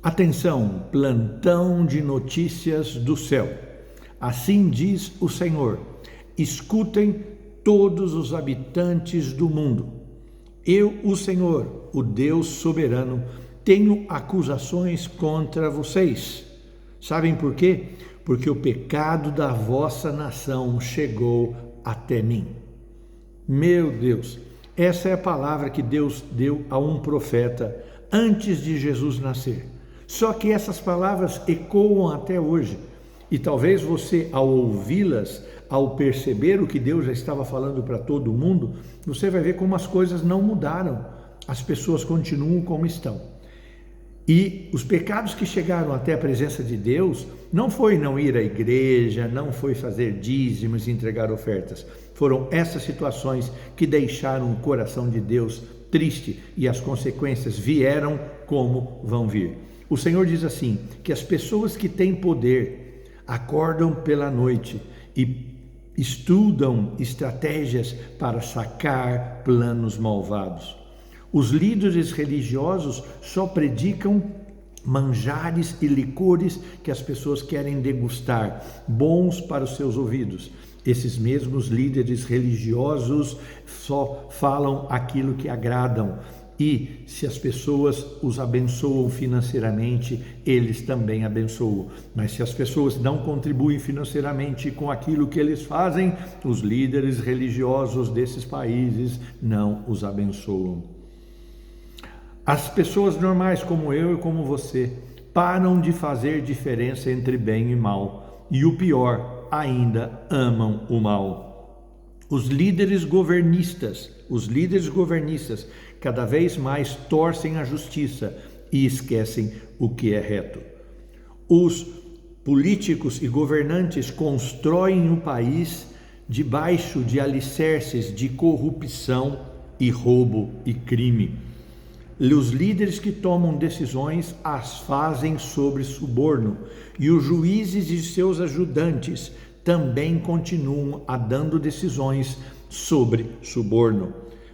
Atenção, plantão de notícias do céu. Assim diz o Senhor: escutem todos os habitantes do mundo. Eu, o Senhor, o Deus soberano, tenho acusações contra vocês. Sabem por quê? Porque o pecado da vossa nação chegou até mim. Meu Deus, essa é a palavra que Deus deu a um profeta antes de Jesus nascer. Só que essas palavras ecoam até hoje. E talvez você, ao ouvi-las, ao perceber o que Deus já estava falando para todo mundo, você vai ver como as coisas não mudaram. As pessoas continuam como estão. E os pecados que chegaram até a presença de Deus não foi não ir à igreja, não foi fazer dízimos e entregar ofertas. Foram essas situações que deixaram o coração de Deus triste e as consequências vieram como vão vir. O Senhor diz assim, que as pessoas que têm poder acordam pela noite e estudam estratégias para sacar planos malvados. Os líderes religiosos só predicam manjares e licores que as pessoas querem degustar, bons para os seus ouvidos. Esses mesmos líderes religiosos só falam aquilo que agradam. E se as pessoas os abençoam financeiramente, eles também abençoam. Mas se as pessoas não contribuem financeiramente com aquilo que eles fazem, os líderes religiosos desses países não os abençoam. As pessoas normais como eu e como você param de fazer diferença entre bem e mal. E o pior, ainda amam o mal. Os líderes governistas cada vez mais torcem a justiça e esquecem o que é reto. Os políticos e governantes constroem o país debaixo de alicerces de corrupção e roubo e crime. Os líderes que tomam decisões as fazem sobre suborno, e os juízes e seus ajudantes também continuam a dando decisões sobre suborno.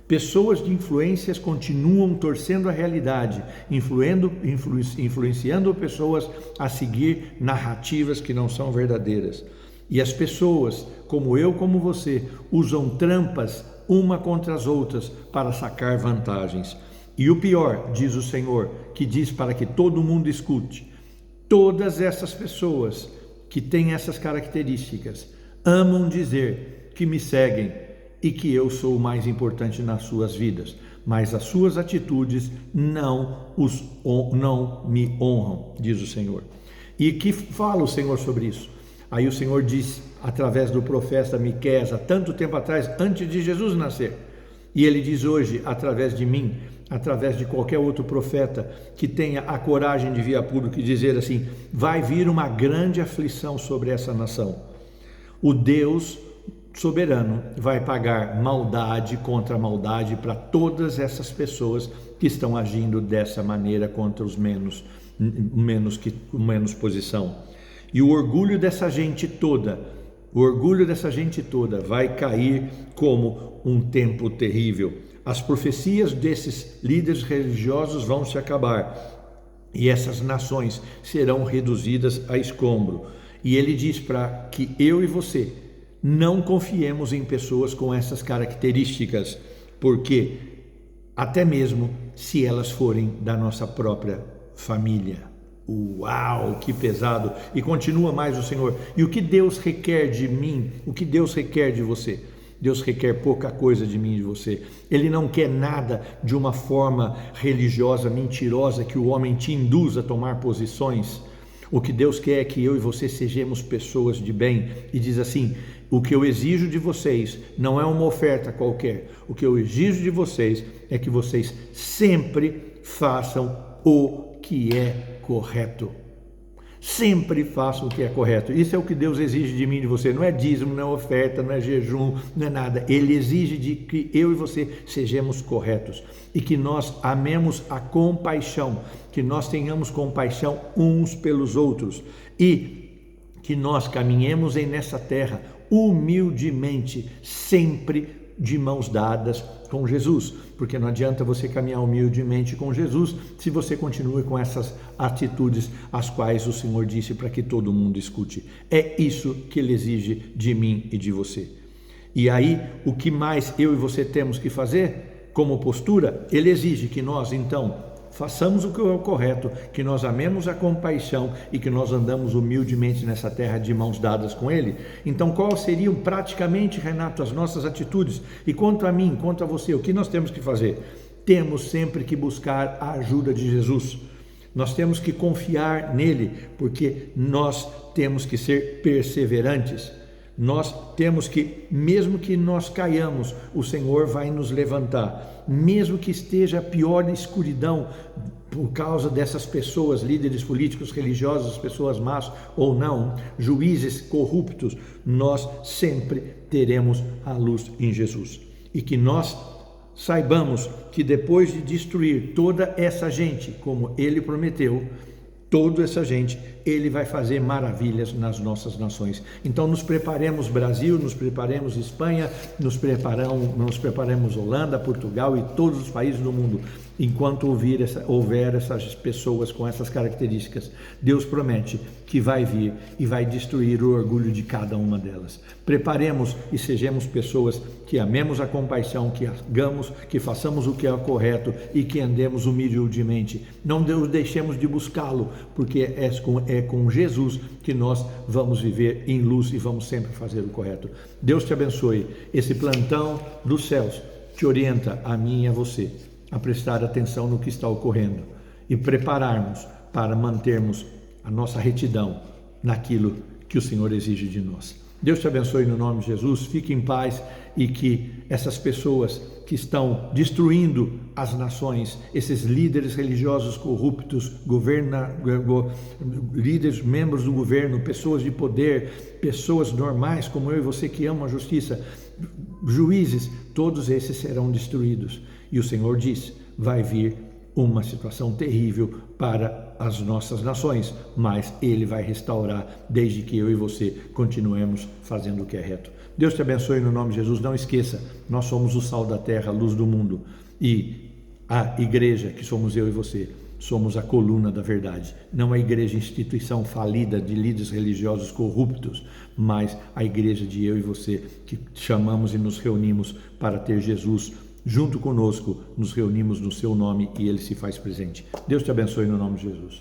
Pessoas de influências continuam torcendo a realidade, influenciando pessoas a seguir narrativas que não são verdadeiras. E as pessoas, como eu, como você, usam trampas uma contra as outras para sacar vantagens. E o pior, diz o Senhor, que diz para que todo mundo escute, todas essas pessoas que têm essas características amam dizer que me seguem e que eu sou o mais importante nas suas vidas, mas as suas atitudes não me honram, diz o Senhor. E que fala o Senhor sobre isso? Aí o Senhor diz, através do profeta Miqueias, há tanto tempo atrás, antes de Jesus nascer, e ele diz hoje, através de mim, através de qualquer outro profeta que tenha a coragem de vir a público e dizer assim, vai vir uma grande aflição sobre essa nação. O Deus soberano vai pagar maldade contra maldade para todas essas pessoas que estão agindo dessa maneira contra os menos posição. E o orgulho dessa gente toda vai cair como um tempo terrível. As profecias desses líderes religiosos vão se acabar e essas nações serão reduzidas a escombro. E ele diz para que eu e você não confiemos em pessoas com essas características, porque até mesmo se elas forem da nossa própria família. Uau, que pesado! E continua mais o Senhor. E o que Deus requer de mim? O que Deus requer de você? Deus requer pouca coisa de mim e de você. Ele não quer nada de uma forma religiosa, mentirosa, que o homem te induza a tomar posições. O que Deus quer é que eu e você sejamos pessoas de bem. E diz assim, o que eu exijo de vocês não é uma oferta qualquer. O que eu exijo de vocês é que vocês sempre façam o que é correto. Sempre façam o que é correto. Isso é o que Deus exige de mim e de você. Não é dízimo, não é oferta, não é jejum, não é nada. Ele exige de que eu e você sejamos corretos e que nós amemos a compaixão, que nós tenhamos compaixão uns pelos outros e que nós caminhemos nessa terra humildemente, sempre de mãos dadas com Jesus, porque não adianta você caminhar humildemente com Jesus se você continua com essas atitudes as quais o Senhor disse para que todo mundo escute. É isso que Ele exige de mim e de você. E aí, o que mais eu e você temos que fazer como postura? Ele exige que nós, então, façamos o que é o correto, que nós amemos a compaixão e que nós andamos humildemente nessa terra de mãos dadas com Ele. Então, quais seriam praticamente, Renato, as nossas atitudes? E quanto a mim, quanto a você, o que nós temos que fazer? Temos sempre que buscar a ajuda de Jesus. Nós temos que confiar nele, porque nós temos que ser perseverantes. Nós temos que, mesmo que nós caiamos, o Senhor vai nos levantar. Mesmo que esteja a pior escuridão por causa dessas pessoas, líderes políticos, religiosos, pessoas más ou não, juízes corruptos, nós sempre teremos a luz em Jesus. E que nós saibamos que depois de destruir toda essa gente, como Ele prometeu, toda essa gente, Ele vai fazer maravilhas nas nossas nações. Então nos preparemos Brasil, nos preparemos Espanha, nos preparemos Holanda, Portugal e todos os países do mundo. Enquanto houver essas pessoas com essas características, Deus promete que vai vir e vai destruir o orgulho de cada uma delas. Preparemos e sejamos pessoas que amemos a compaixão, que hagamos, que façamos o que é correto e que andemos humildemente. Não deixemos de buscá-lo, porque é com Jesus que nós vamos viver em luz e vamos sempre fazer o correto. Deus te abençoe. Esse plantão dos céus te orienta a mim e a você a prestar atenção no que está ocorrendo e prepararmos para mantermos a nossa retidão naquilo que o Senhor exige de nós. Deus te abençoe no nome de Jesus, fique em paz e que essas pessoas que estão destruindo as nações, esses líderes religiosos corruptos, líderes, membros do governo, pessoas de poder, pessoas normais como eu e você que amam a justiça, juízes, todos esses serão destruídos. E o Senhor diz, vai vir uma situação terrível para as nossas nações, mas Ele vai restaurar desde que eu e você continuemos fazendo o que é reto. Deus te abençoe no nome de Jesus. Não esqueça, nós somos o sal da terra, a luz do mundo, e a igreja, que somos eu e você, somos a coluna da verdade. Não a igreja instituição falida de líderes religiosos corruptos, mas a igreja de eu e você, que chamamos e nos reunimos para ter Jesus junto conosco, nos reunimos no seu nome e Ele se faz presente. Deus te abençoe no nome de Jesus.